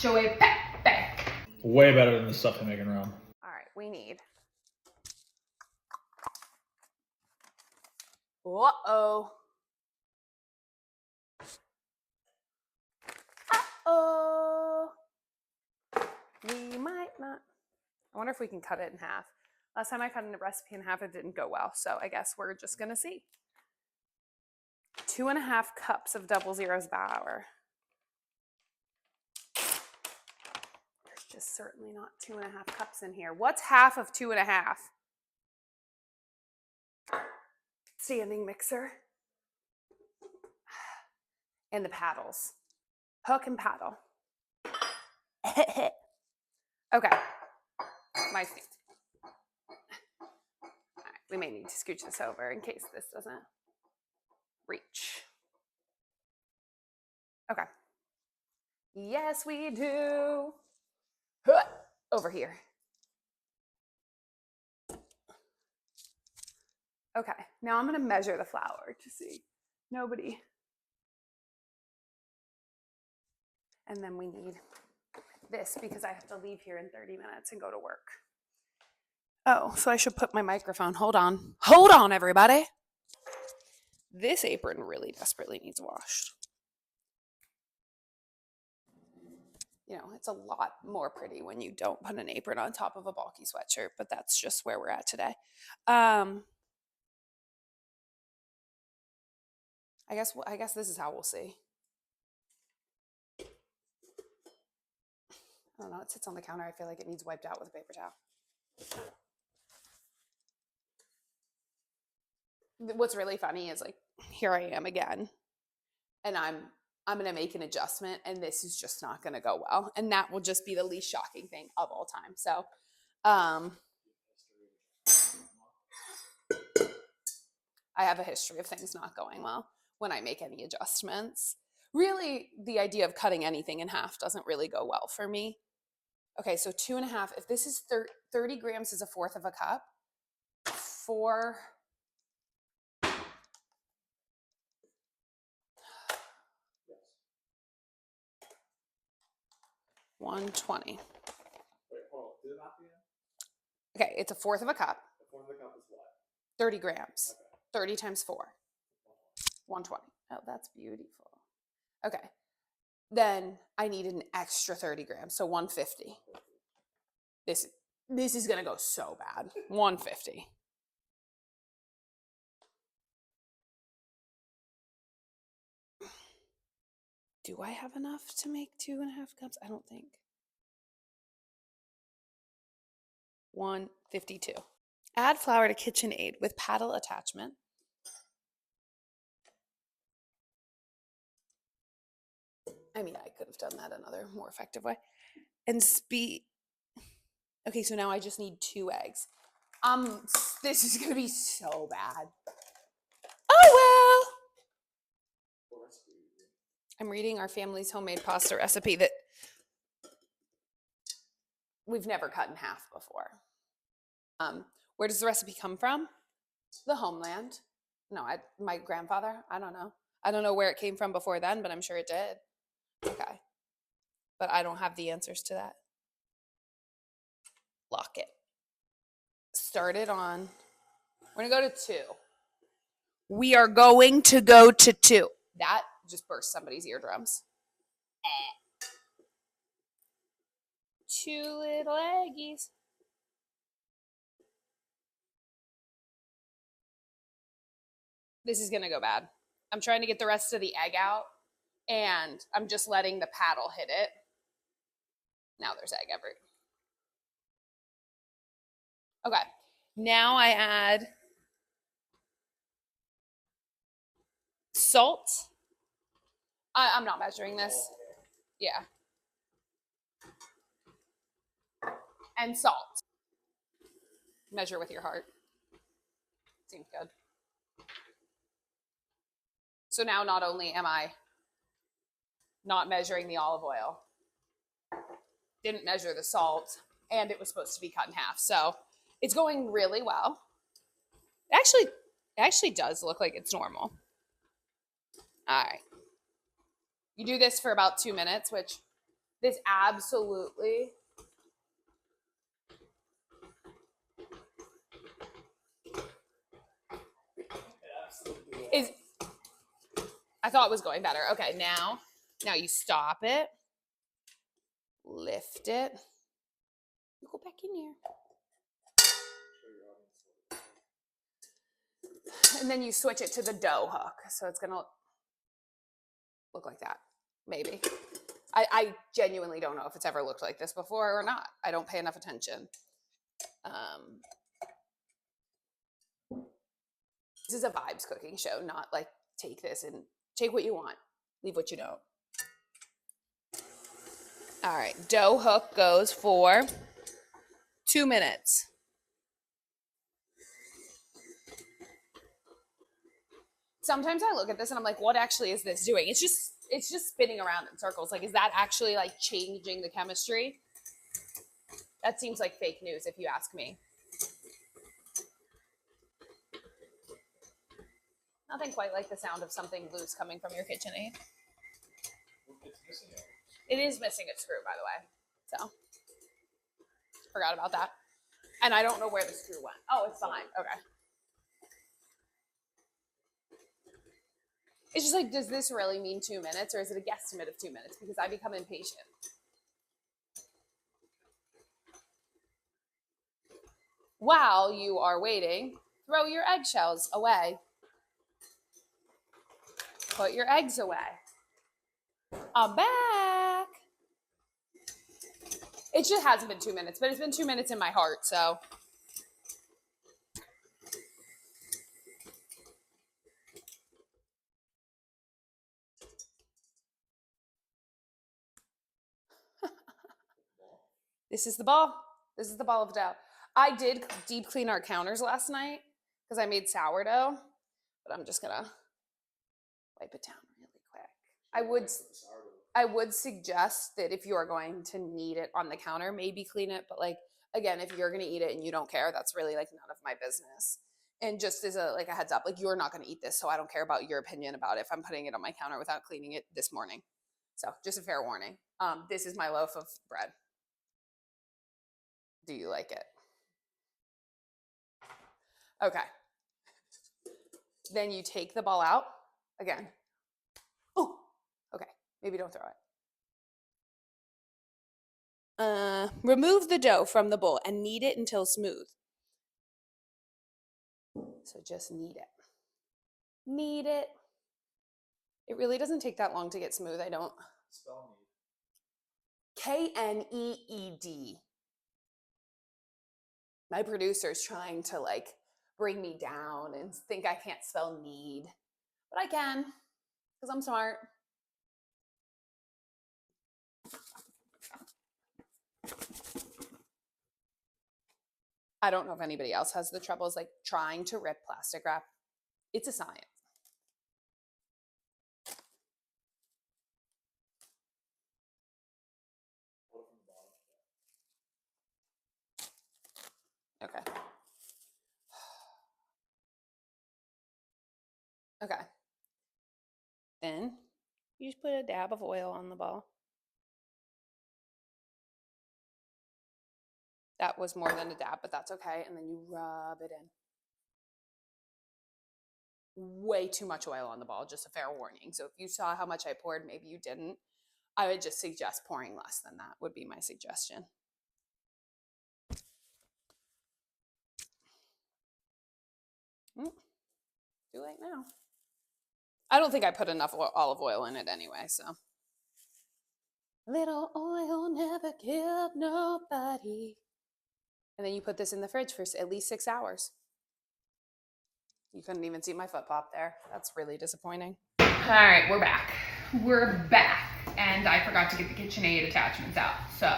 Cacio E Pepe. Way better than the stuff they make in Rome. All right, we need. Uh-oh. Uh-oh. We might not. I wonder if we can cut it in half. Last time I cut a recipe in half, it didn't go well. So I guess we're just going to see. 2.5 cups of double zeros flour. There's just certainly not 2.5 cups in here. What's half of 2.5? Standing mixer. And the paddles. Hook and paddle. Okay. My feet. All right, we may need to scooch this over in case this doesn't reach. Okay. Yes, we do. Over here. Okay, now I'm going to measure the flour to see. Nobody. And then we need this because I have to leave here in 30 minutes and go to work. Oh, so I should put my microphone. Hold on. Hold on, everybody. This apron really desperately needs washed. You know, it's a lot more pretty when you don't put an apron on top of a bulky sweatshirt, but that's just where we're at today. I guess this is how we'll see. I don't know, it sits on the counter. I feel like it needs wiped out with a paper towel. What's really funny is like, here I am again, and I'm going to make an adjustment, and this is just not going to go well. And that will just be the least shocking thing of all time. So, I have a history of things not going well when I make any adjustments. Really, the idea of cutting anything in half doesn't really go well for me. Okay, so 2.5, if this is 30 grams is 1/4 of a cup, 4, $1.20. Wait, hold on. Do the math again? Okay, it's 1/4 of a cup. 1/4 of a cup is what? 30 grams. Okay. 30 times 4. 120. Oh, that's beautiful. Okay. Then I need an extra 30 grams, so 150. This is going to go so bad. 150. Do I have enough to make 2.5 cups? I don't think. 152. Add flour to KitchenAid with paddle attachment. I mean, I could have done that another more effective way. And speed. Okay, so now I just need 2 eggs. This is going to be so bad. Oh, well. I'm reading our family's homemade pasta recipe that we've never cut in half before. Where does the recipe come from? The homeland. No, my grandfather. I don't know. I don't know where it came from before then, but I'm sure it did. Okay. But I don't have the answers to that. Lock it. Start it on. We're going to go to 2. We are going to go to 2. That just burst somebody's eardrums. 2 little eggies. This is going to go bad. I'm trying to get the rest of the egg out, and I'm just letting the paddle hit it. Now there's egg everywhere. Okay, now I add salt. I'm not measuring this. Yeah. And salt. Measure with your heart. Seems good. So now not only am I not measuring the olive oil, didn't measure the salt, and it was supposed to be cut in half. So it's going really well. It actually does look like it's normal. All right. You do this for about 2 minutes, which This absolutely is, I thought it was going better. Okay, now you stop it, lift it, you go back in here. And then you switch it to the dough hook. So it's gonna look like that, maybe. I genuinely don't know if it's ever looked like this before or not. I don't pay enough attention. This is a vibes cooking show, not like take this and take what you want, leave what you don't. All right, dough hook goes for 2 minutes. Sometimes I look at this and I'm like, what actually is this doing? It's just spinning around in circles. Like, is that actually like changing the chemistry? That seems like fake news if you ask me. Nothing quite like the sound of something loose coming from your KitchenAid. It is missing a screw, by the way. So, forgot about that. And I don't know where the screw went. Oh, it's behind. Okay. It's just like, does this really mean 2 minutes, or is it a guesstimate of 2 minutes? Because I become impatient. While you are waiting, throw your eggshells away. Put your eggs away. I'm back. It just hasn't been 2 minutes, but it's been 2 minutes in my heart, so. This is the ball. This is the ball of dough. I did deep clean our counters last night because I made sourdough, but I'm just gonna wipe it down really quick. I would suggest that if you are going to need it on the counter, maybe clean it. But like, again, if you're gonna eat it and you don't care, that's really like none of my business. And just as a heads up, like, you're not gonna eat this, so I don't care about your opinion about if I'm putting it on my counter without cleaning it this morning. So just a fair warning. This is my loaf of bread. Do you like it? Okay. Then you take the ball out again. Oh, okay. Maybe don't throw it. Remove the dough from the bowl and knead it until smooth. So just knead it. Knead it. It really doesn't take that long to get smooth. I don't. Spell knead. Kneed. My producer's trying to like bring me down and think I can't spell need, but I can because I'm smart. I don't know if anybody else has the troubles like trying to rip plastic wrap. It's a science. Okay. Okay. Then you just put a dab of oil on the ball. That was more than a dab, but that's okay. And then you rub it in. Way too much oil on the ball, just a fair warning. So if you saw how much I poured, maybe you didn't. I would just suggest pouring less than that would be my suggestion. Too late now. I don't think I put enough olive oil in it anyway, so. Little oil never killed nobody. And then you put this in the fridge for at least 6 hours. You couldn't even see my foot pop there. That's really disappointing. All right, we're back. And I forgot to get the KitchenAid attachments out, so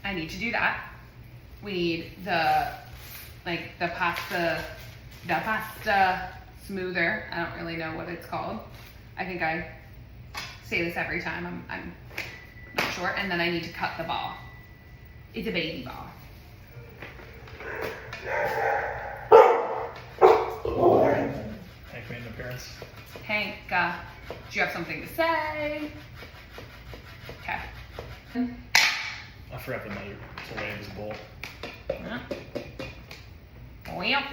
I need to do that. We need the pasta smoother. I don't really know what it's called. I think I say this every time. I'm not sure. And then I need to cut the ball. It's a baby ball. Hank made an appearance. Hank, do you have something to say? Okay. I forgot the mother to weigh this bowl. Well,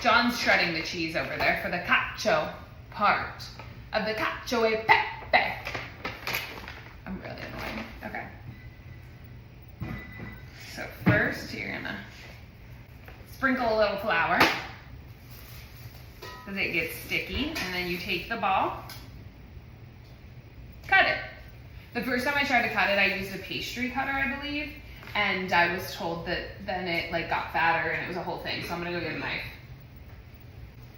John's shredding the cheese over there for the cacio part of the Cacio E Pepe. I'm really annoying. Okay. So first you're gonna sprinkle a little flour because it gets sticky, and then you take the ball, cut it. The first time I tried to cut it, I used a pastry cutter, I believe, and I was told that then it like got fatter and it was a whole thing. So I'm gonna go get a knife.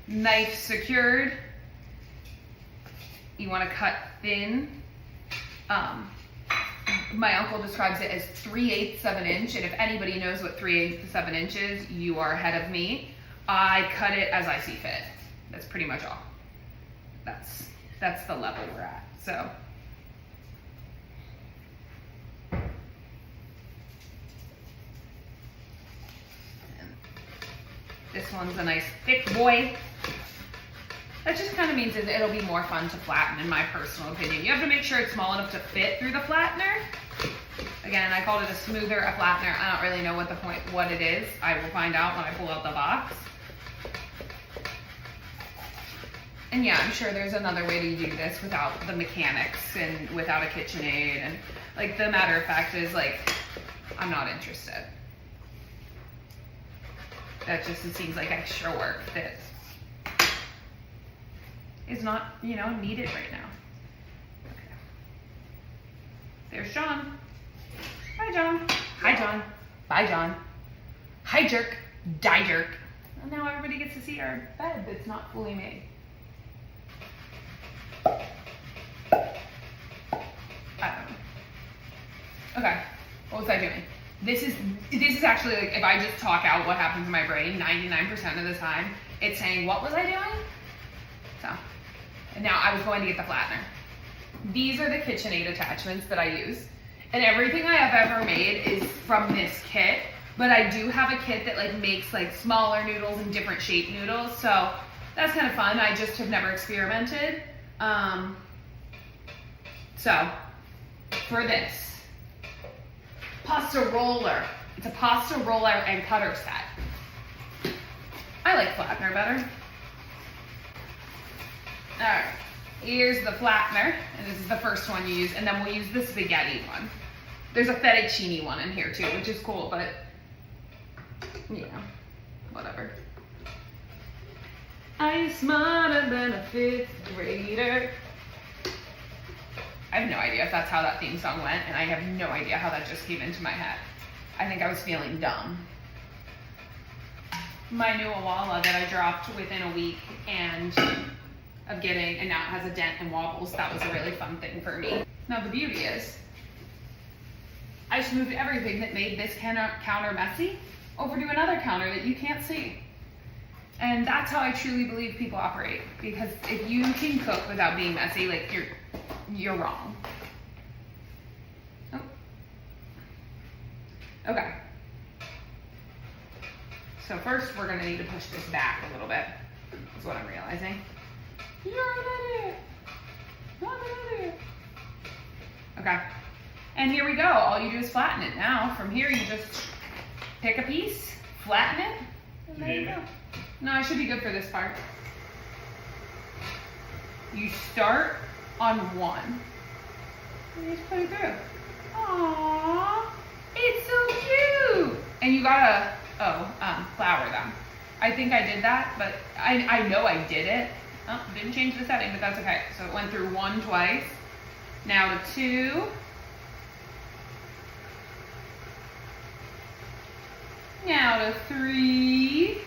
Knife secured. You want to cut thin. My uncle describes it as 3/8 of an inch, and if anybody knows what 3/8 of an inch is, you are ahead of me. I cut it as I see fit. That's pretty much all. That's the level we're at. So. This one's a nice thick boy. That just kind of means that it'll be more fun to flatten, in my personal opinion. You have to make sure it's small enough to fit through the flattener. Again, I called it a smoother, a flattener. I don't really know what it is. I will find out when I pull out the box. And yeah, I'm sure there's another way to do this without the mechanics and without a KitchenAid. And like, the matter of fact is, like, I'm not interested. That just, it seems like extra work that is not, needed right now. Okay. There's John. Hi, John. Hi, John. Bye, John. Hi, jerk. Die, jerk. And now everybody gets to see our bed that's not fully made. I don't know. Okay. What was I doing? This is actually, like, if I just talk out what happens in my brain, 99% of the time, it's saying, what was I doing? So, and now I was going to get the flattener. These are the KitchenAid attachments that I use. And everything I have ever made is from this kit. But I do have a kit that like makes like smaller noodles and different shaped noodles. So that's kind of fun. I just have never experimented. So for this, pasta roller. It's a pasta roller and cutter set. I like flattener better. All right, here's the flattener, and this is the first one you use, and then we'll use the spaghetti one. There's a fettuccine one in here too, which is cool, but whatever. I'm smarter than a 5th grader. I have no idea if that's how that theme song went, and I have no idea how that just came into my head. I think I was feeling dumb. My new Awala that I dropped within a week and now it has a dent and wobbles. That was a really fun thing for me. Now the beauty is, I just moved everything that made this counter messy over to another counter that you can't see. And that's how I truly believe people operate. Because if you can cook without being messy, like you're wrong. Oh. Okay. So first we're gonna need to push this back a little bit, is what I'm realizing. You're an idiot. Not an idiot. Okay. And here we go. All you do is flatten it. Now, from here, you just pick a piece, flatten it, and there you go. No, I should be good for this part. You start on one. And you just put it through. Aww, it's so cute. And you gotta, flour them. I think I did that, but I know I did it. Oh, didn't change the setting, but that's okay. So it went through one twice. Now to 2. Now to 3.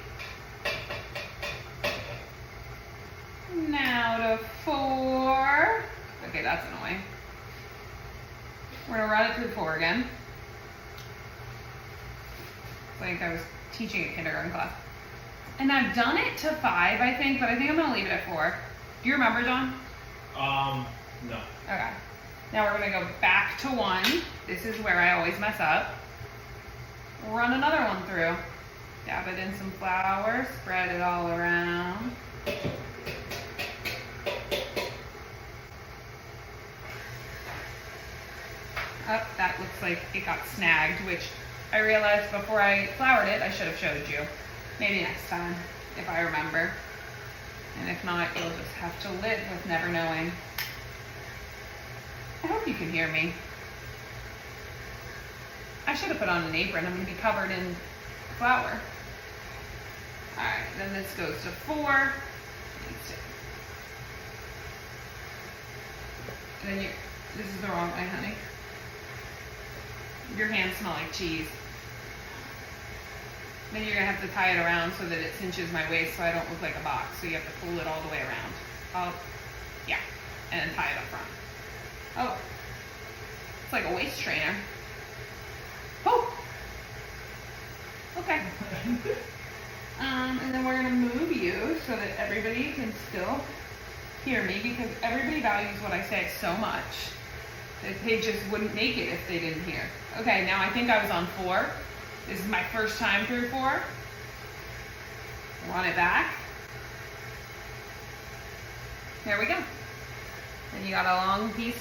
Now to 4. Okay, that's annoying. We're gonna run it through 4 again. I think I was teaching a kindergarten class. And I've done it to 5, I think, but I think I'm gonna leave it at 4. Do you remember, John? No. Okay. Now we're gonna go back to 1. This is where I always mess up. Run another one through. Dab it in some flour, spread it all around. Oh, that looks like it got snagged, which I realized before I floured it, I should have showed you. Maybe next time, if I remember. And if not, you'll just have to live with never knowing. I hope you can hear me. I should have put on an apron. I'm going to be covered in flour. Alright, then this goes to 4. And then this is the wrong way, honey. Your hands smell like cheese. Then you're going to have to tie it around so that it cinches my waist so I don't look like a box. So you have to pull it all the way around. Yeah. And then tie it up front. Oh. It's like a waist trainer. Oh! Okay. And then we're going to move you so that everybody can still hear me, because everybody values what I say so much that they just wouldn't make it if they didn't hear. Okay, now I think I was on 4. This is my first time through 4. Run it back. There we go. Then you got a long piece.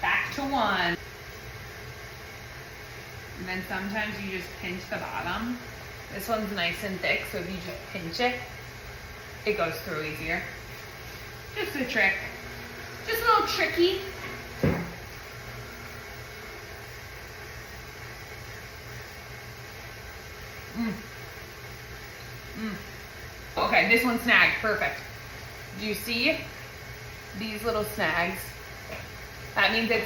Back to 1. And then sometimes you just pinch the bottom. This one's nice and thick, so if you just pinch it, it goes through easier. Just a trick. Just a little tricky. Okay, this one snagged. Perfect. Do you see these little snags? That means it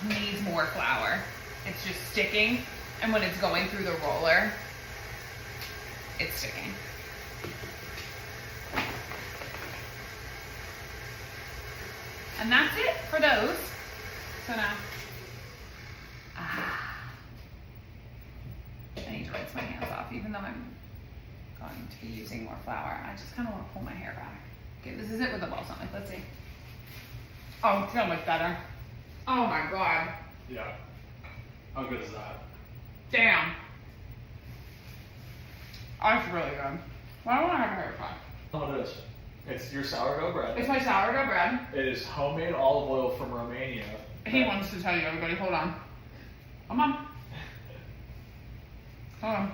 needs more flour. It's just sticking, and when it's going through the roller, it's sticking. And that's it for those. So now, I need to rinse my hands off, even though I'm going to be using more flour. I just kind of want to pull my hair back. Okay, this is it with the balsamic. Let's see. Oh, so much better. Oh my God. Yeah. How good is that? Damn. That's really good. Why don't I have a haircut? Oh, it is. It's your sourdough bread. It's my sourdough bread. It is homemade olive oil from Romania. He wants to tell you, everybody. Hold on. Come on. Hold on.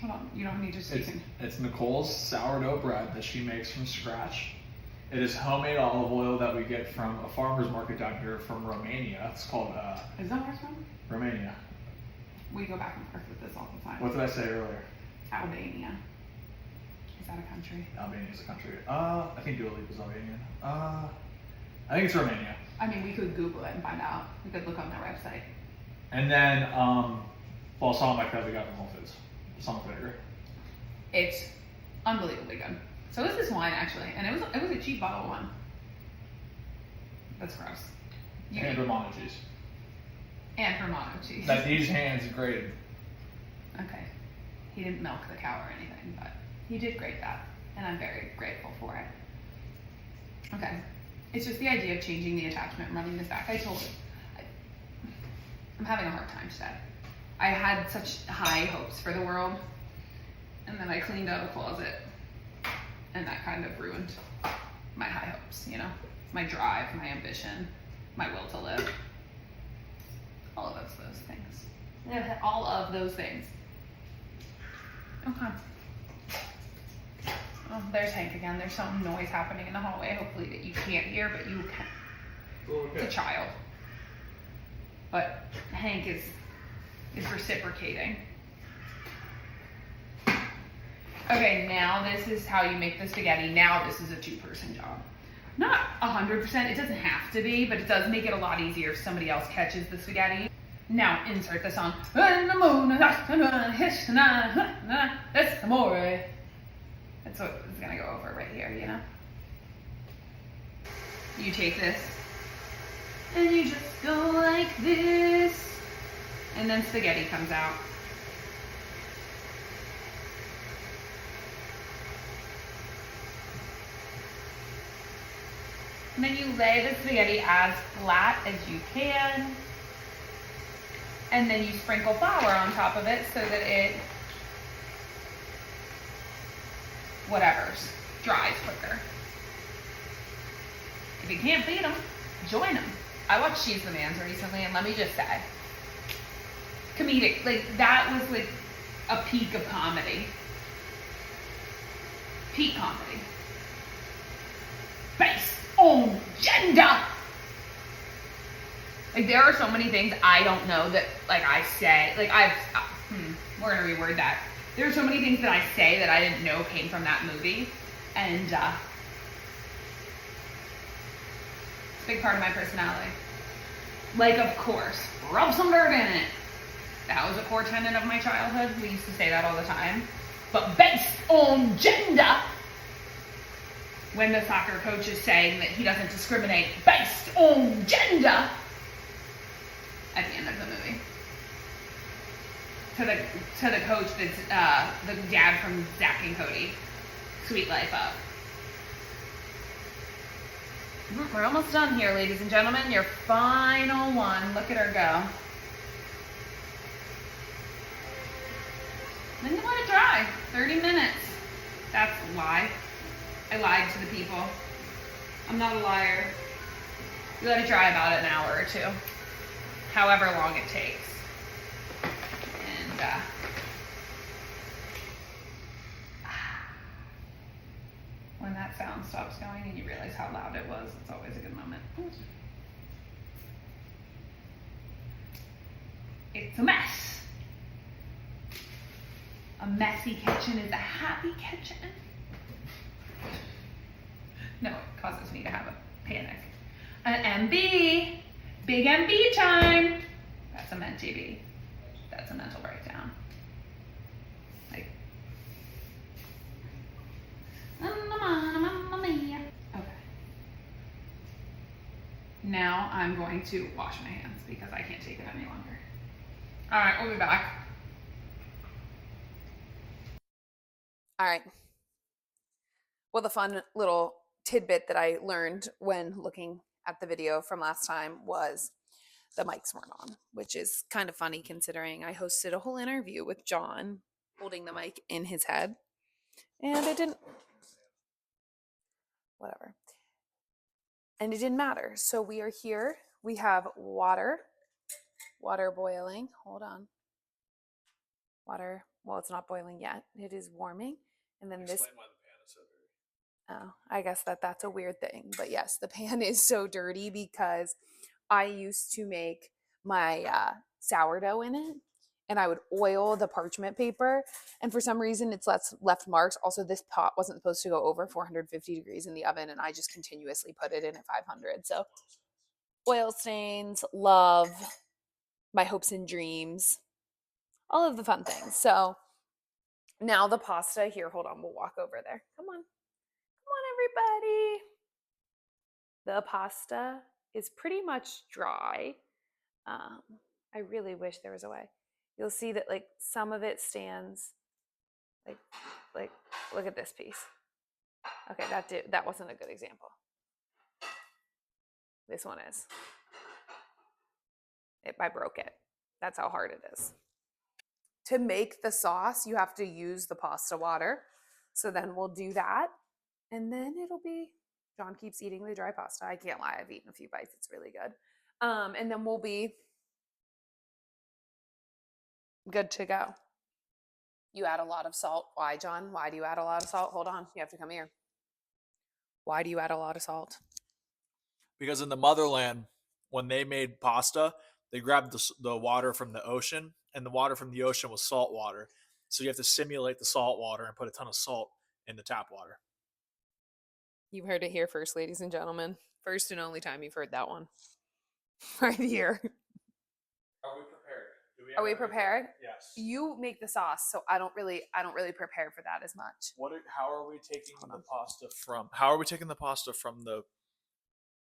Hold on. You don't need to say anything. It's Nicole's sourdough bread that she makes from scratch. It is homemade olive oil that we get from a farmer's market down here from Romania. It's called Is that where it's from? Romania. We go back and forth with this all the time. What did I say earlier? Albania. Is that a country? Albania is a country. I think Dua Lipa is Albanian. I think it's Romania. I mean, we could Google it and find out. We could look on their website. And then balsamic that we got from Whole Foods. Balsamic vinegar. It's unbelievably good. So is this wine, actually, and it was a cheap bottle of wine. That's gross. And Romano cheese. And Romano cheese. That these hands grated. Okay. He didn't milk the cow or anything, but he did grate that, and I'm very grateful for it. Okay. It's just the idea of changing the attachment and running this back. I told you. I'm having a hard time today. I had such high hopes for the world, and then I cleaned out a closet, and that kind of ruined my high hopes, you know? My drive, my ambition, my will to live. All of those things. Yeah, all of those things. Okay. Oh, there's Hank again. There's some noise happening in the hallway, hopefully that you can't hear, but you can. Okay. It's a child. But Hank is reciprocating. Okay, now this is how you make the spaghetti. Now this is a 2-person job. Not 100%, it doesn't have to be, but it does make it a lot easier if somebody else catches the spaghetti. Now insert the song. That's amore. That's what it's gonna go over right here, you know? You take this, and you just go like this, and then spaghetti comes out. And then you lay the spaghetti as flat as you can. And then you sprinkle flour on top of it so that it, dries quicker. If you can't beat them, join them. I watched She's the Man's recently, and let me just say, comedic, like that was like a peak of comedy. Peak comedy. Based on gender. Like there are so many things I don't know that like I say, like we're gonna reword that. There are so many things that I say that I didn't know came from that movie, and it's a big part of my personality. Like, of course, rub some dirt in it. That was a core tenet of my childhood. We used to say that all the time. But based on gender, when the soccer coach is saying that he doesn't discriminate based on gender, at the end of the movie. To the coach that's the dad from Zack and Cody. Sweet Life Up. We're almost done here, ladies and gentlemen. Your final one. Look at her go. Then you let it dry. 30 minutes. That's a lie. I lied to the people. I'm not a liar. You let it dry about an hour or two. However long it takes. And when that sound stops going and you realize how loud it was, it's always a good moment. It's a mess. A messy kitchen is a happy kitchen. No, it causes me to have a panic. An MB. Big MB time. That's a MTB. That's a mental breakdown. Like. Okay. Now I'm going to wash my hands because I can't take it any longer. All right, we'll be back. All right. Well, the fun little tidbit that I learned when looking at the video from last time was the mics weren't on, which is kind of funny considering I hosted a whole interview with John holding the mic in his head, and it didn't, whatever. And it didn't matter. So we are here. We have water boiling. Hold on. Water, well, it's not boiling yet. It is warming. And then this. Why the pan is so dirty. Oh, I guess that's a weird thing. But yes, the pan is so dirty because I used to make my sourdough in it, and I would oil the parchment paper, and for some reason it's left marks. Also, this pot wasn't supposed to go over 450 degrees in the oven, and I just continuously put it in at 500. So oil stains, love, my hopes and dreams, all of the fun things. So now the pasta here, hold on, we'll walk over there. Come on, everybody. The pasta is pretty much dry. I really wish there was a way. You'll see that like some of it stands like look at this piece. Okay, that wasn't a good example. This one is. I broke it. That's how hard it is. To make the sauce, you have to use the pasta water. So then we'll do that, and then it'll be. John keeps eating the dry pasta. I can't lie. I've eaten a few bites. It's really good. And then we'll be good to go. You add a lot of salt. Why, John? Why do you add a lot of salt? Hold on. You have to come here. Why do you add a lot of salt? Because in the motherland, when they made pasta, they grabbed the water from the ocean, and the water from the ocean was salt water. So you have to simulate the salt water and put a ton of salt in the tap water. You've heard it here first, ladies and gentlemen. First and only time you've heard that one. Right here. Are we prepared? Are we prepared? Yes. You make the sauce, so I don't really prepare for that as much. How are we taking the pasta from? How are we taking the pasta from the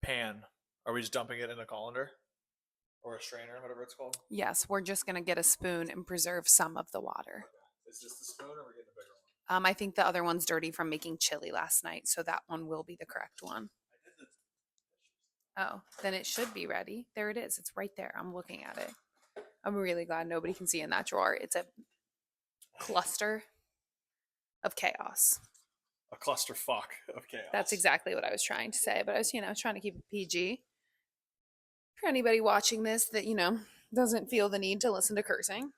pan? Are we just dumping it in a colander or a strainer, whatever it's called? Yes, we're just gonna get a spoon and preserve some of the water. Okay. Is this the spoon, or are we getting the bigger one? I think the other one's dirty from making chili last night, so that one will be the correct one. Oh, then it should be ready. There it is. It's right there. I'm looking at it. I'm really glad nobody can see in that drawer. It's a cluster of chaos. A clusterfuck of chaos. That's exactly what I was trying to say, but I was, trying to keep it PG. For anybody watching this that, doesn't feel the need to listen to cursing,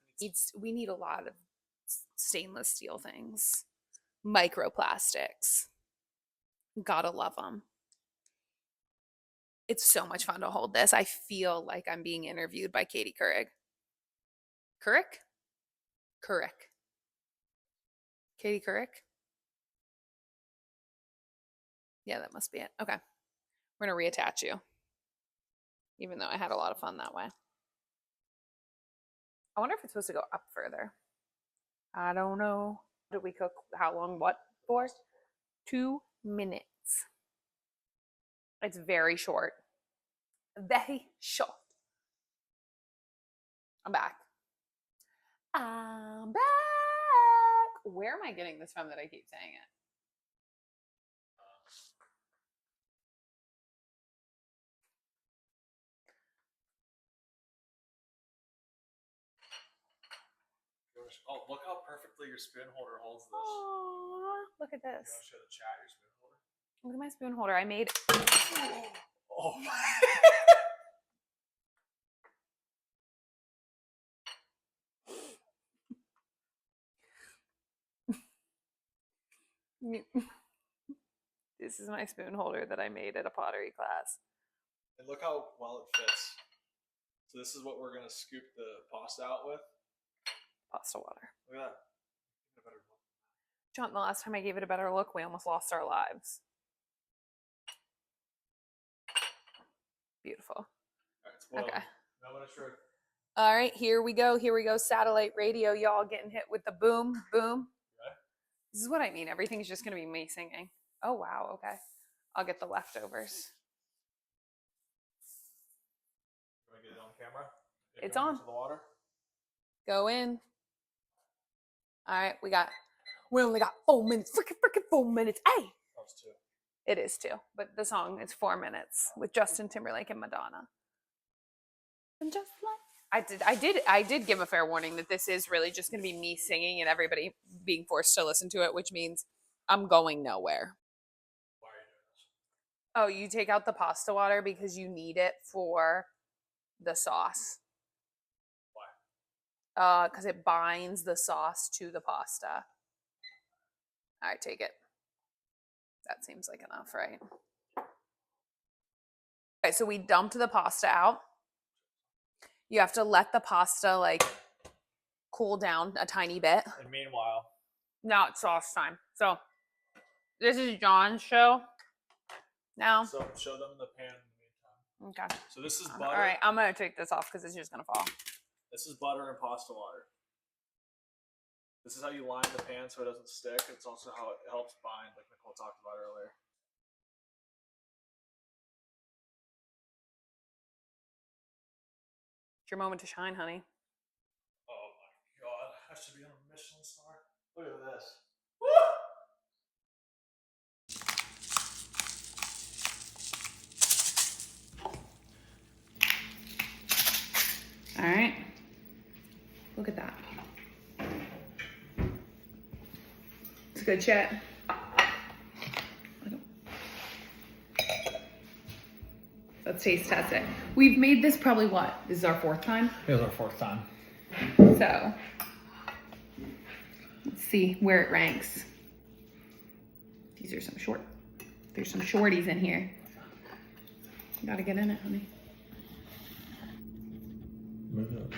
we need a lot of stainless steel things. Microplastics. Gotta love them. It's so much fun to hold this. I feel like I'm being interviewed by Katie Couric. Couric? Katie Couric? Yeah, that must be it. Okay. We're going to reattach you. Even though I had a lot of fun that way. I wonder if it's supposed to go up further. I don't know. Did we cook how long what for? 2 minutes. It's very short. Very short. I'm back. Where am I getting this from that I keep saying it? Oh, look how perfectly your spoon holder holds this. Aww, look at this. You want to show the chat your spoon holder? Look at my spoon holder. I made. Oh my. This is my spoon holder that I made at a pottery class. And look how well it fits. So this is what we're going to scoop the pasta out with. Pasta water. Look at that. John, the last time I gave it a better look, we almost lost our lives. Beautiful. All right, okay. No one is sure. All right, here we go. Here we go. Satellite radio, y'all getting hit with the boom, boom. Okay. This is what I mean. Everything's just going to be me singing. Oh, wow. Okay. I'll get the leftovers. You want to get it on camera? It's on. The water? Go in. All right, we only got 4 minutes. Freaking 4 minutes. Hey! That was 2. It is 2, but the song is 4 minutes with Justin Timberlake and Madonna. And just like I did give a fair warning that this is really just going to be me singing and everybody being forced to listen to it, which means I'm going nowhere. Why are you doing this? Oh, you take out the pasta water because you need it for the sauce. Why? Because it binds the sauce to the pasta. All right, take it. That seems like enough, right? Okay, so we dumped the pasta out. You have to let the pasta cool down a tiny bit. And meanwhile, Now it's sauce time. So this is John's show. Now. So show them the pan in the meantime. Okay. So this is butter. All right, I'm gonna take this off because it's just gonna fall. This is butter and pasta water. This is how you line the pan so it doesn't stick. It's also how it helps bind, like Nicole talked about earlier. It's your moment to shine, honey. Oh my god, I should be on a Michelin star. Look at this. All right. Look at that. It's a good chat. Let's taste test it. We've made this probably what? This is our 4th time? It was our 4th time. So, let's see where it ranks. These are there's some shorties in here. You gotta get in it, honey. Move it up.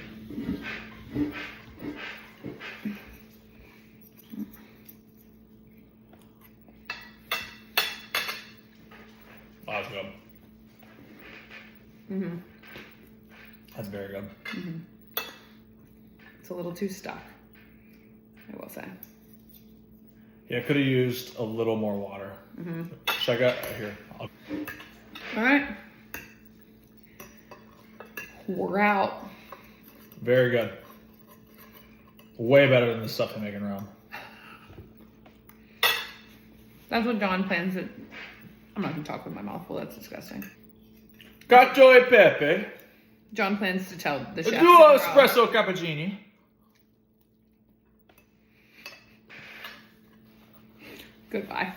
Oh, that's good. Mm-hmm. That's very good. Mm-hmm. It's a little too stuck, I will say. Yeah, I could have used a little more water. Mm-hmm. Should I go here? All right. We're out. Very good. Way better than the stuff I'm making around. That's what John plans to... I'm not going to talk with my mouth full. That's disgusting. Cacio E Pepe. John plans to tell the chef. Duo espresso cappuccini. Goodbye.